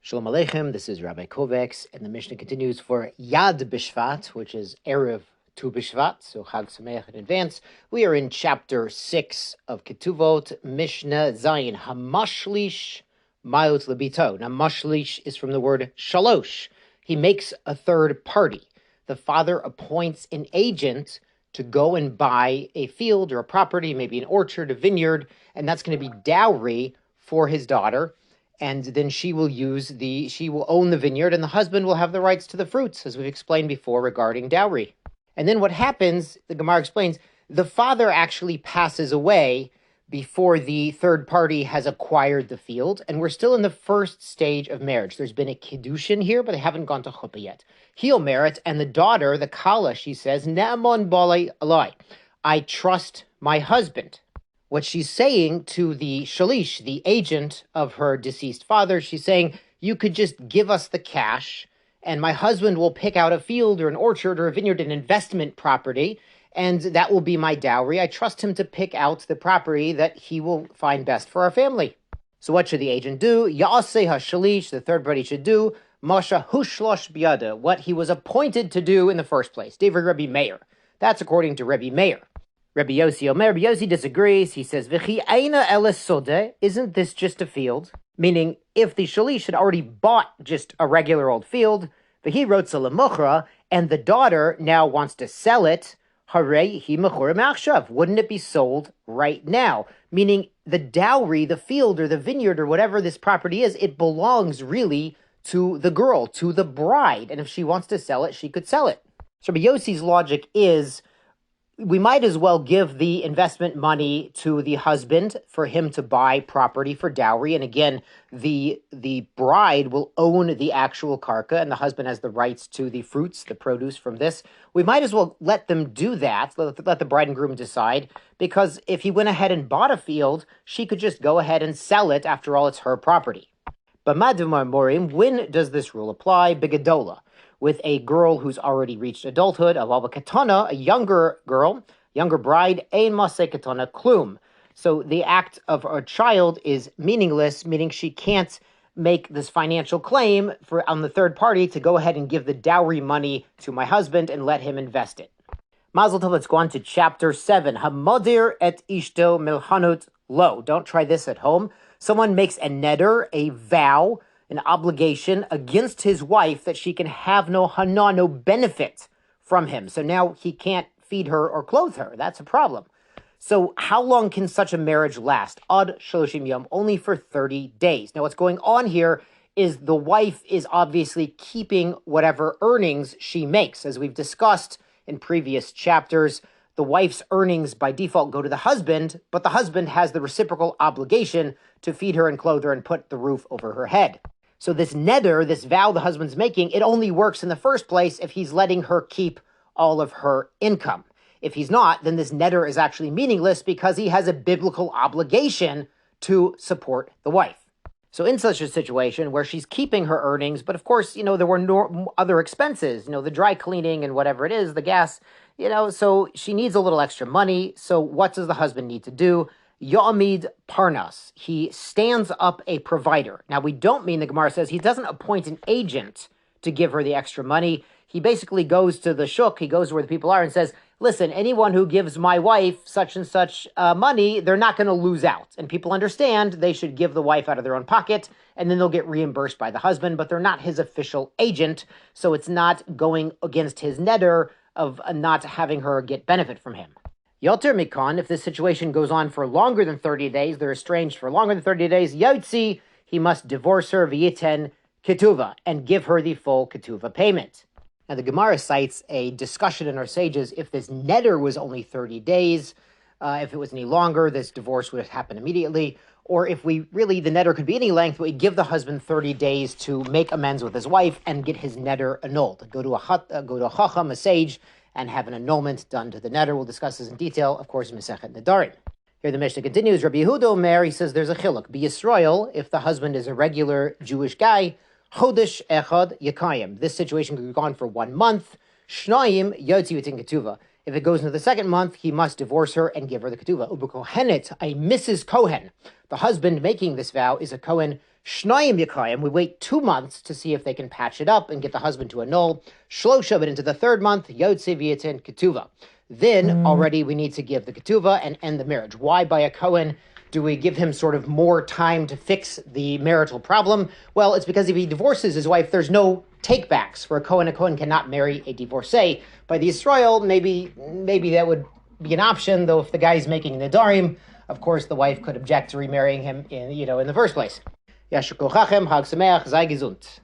Shalom Aleichem, this is Rabbi Kovacs, and the Mishnah continues for Yad B'Shvat, which is Erev Tu B'Shvat, so Chag Sameach in advance. We are in chapter 6 of Ketubot, Mishnah Zayin, Hamashlish Mayot Lebito. Now, Mashlish is from the word Shalosh. He makes a third party. The father appoints an agent to go and buy a field or a property, maybe an orchard, a vineyard, and that's going to be dowry for his daughter. And then she will own the vineyard, and the husband will have the rights to the fruits, as we've explained before regarding dowry. And then what happens, the Gemara explains, the father actually passes away before the third party has acquired the field, and we're still in the first stage of marriage. There's been a kiddushin here, but they haven't gone to chuppah yet. He'll merit, and the daughter, the kala, she says, Na'amon balei alai, I trust my husband. What she's saying to the shalish, the agent of her deceased father, she's saying, you could just give us the cash, and my husband will pick out a field or an orchard or a vineyard, an investment property, and that will be my dowry. I trust him to pick out the property that he will find best for our family. So what should the agent do? Ya'aseh hashalish, the third party should do, Masha hushlosh biyada, what he was appointed to do in the first place. David Rebbe Meir. That's according to Rebbe Meir. Rabbi Yossi disagrees. He says, V'chi eina eles sodeh, isn't this just a field? Meaning, if the shalish had already bought just a regular old field, v'hi rotza lemuchra, and the daughter now wants to sell it, harei hi mechura ma'achshav, wouldn't it be sold right now? Meaning, the dowry, the field or the vineyard or whatever this property is, it belongs really to the girl, to the bride. And if she wants to sell it, she could sell it. So Rabbi Yossi's logic is, we might as well give the investment money to the husband for him to buy property for dowry. And again, the bride will own the actual karka, and the husband has the rights to the fruits, the produce from this. We might as well let them do that, let the bride and groom decide, because if he went ahead and bought a field, she could just go ahead and sell it. After all, it's her property. But Madhumar Morim, when does this rule apply? Bigadola. With a girl who's already reached adulthood, aval katana, a younger girl, younger bride, ein maseh katana klum. So the act of a child is meaningless, meaning she can't make this financial claim on the third party to go ahead and give the dowry money to my husband and let him invest it. Mazel tov, let's go on to chapter 7. Hamadir et ishto milhanut lo. Don't try this at home. Someone makes a neder, a vow, an obligation against his wife that she can have no hana, no benefit from him. So now he can't feed her or clothe her. That's a problem. So how long can such a marriage last? Ad shloshim yom, only for 30 days. Now what's going on here is the wife is obviously keeping whatever earnings she makes. As we've discussed in previous chapters, the wife's earnings by default go to the husband, but the husband has the reciprocal obligation to feed her and clothe her and put the roof over her head. So this neder, this vow the husband's making, it only works in the first place if he's letting her keep all of her income. If he's not, then this neder is actually meaningless because he has a biblical obligation to support the wife. So in such a situation where she's keeping her earnings, but of course, there were other expenses, the dry cleaning and whatever it is, the gas, so she needs a little extra money. So what does the husband need to do? Yomi parnas. He stands up a provider. Now, we don't mean, the Gemara says, he doesn't appoint an agent to give her the extra money. He basically goes to the shuk, he goes where the people are and says, listen, anyone who gives my wife such and such money, they're not going to lose out. And people understand they should give the wife out of their own pocket, and then they'll get reimbursed by the husband, but they're not his official agent, so it's not going against his neder of not having her get benefit from him. Yoter Mikon, if this situation goes on for longer than 30 days, they're estranged for longer than 30 days, Yotzi, he must divorce her v'yiten ketuva, and give her the full ketuva payment. Now the Gemara cites a discussion in our sages, if this neder was only 30 days, if it was any longer, this divorce would happen immediately, or if the neder could be any length, we give the husband 30 days to make amends with his wife and get his neder annulled. Go to a chacham, a sage, and have an annulment done to the neder. We'll discuss this in detail, of course, in Masechet Nedarim. Here the Mishnah continues. Rabbi Yehuda Omer, he says there's a chiluk. Be Yisrael, if the husband is a regular Jewish guy, chodesh echad yakayim. This situation could go on for 1 month. Shnayim yotzi v'tin ketuva. If it goes into the second month, he must divorce her and give her the ketuva. Ubekohenet, a Mrs. Kohen. The husband making this vow is a Kohen Shnayim Yakayim, we wait 2 months to see if they can patch it up and get the husband to annul. Shlosha, but into the 3rd month, Yotze V'yitin Ketuva. Then already we need to give the Ketuva and end the marriage. Why by a Kohen do we give him sort of more time to fix the marital problem? Well, it's because if he divorces his wife, there's no takebacks for a Kohen. A Kohen cannot marry a divorcee. By the Israel, maybe that would be an option, though if the guy's making nedarim, of course the wife could object to remarrying him in the first place. Yashar Kochachem, Hag Sameach, Sei Gesund.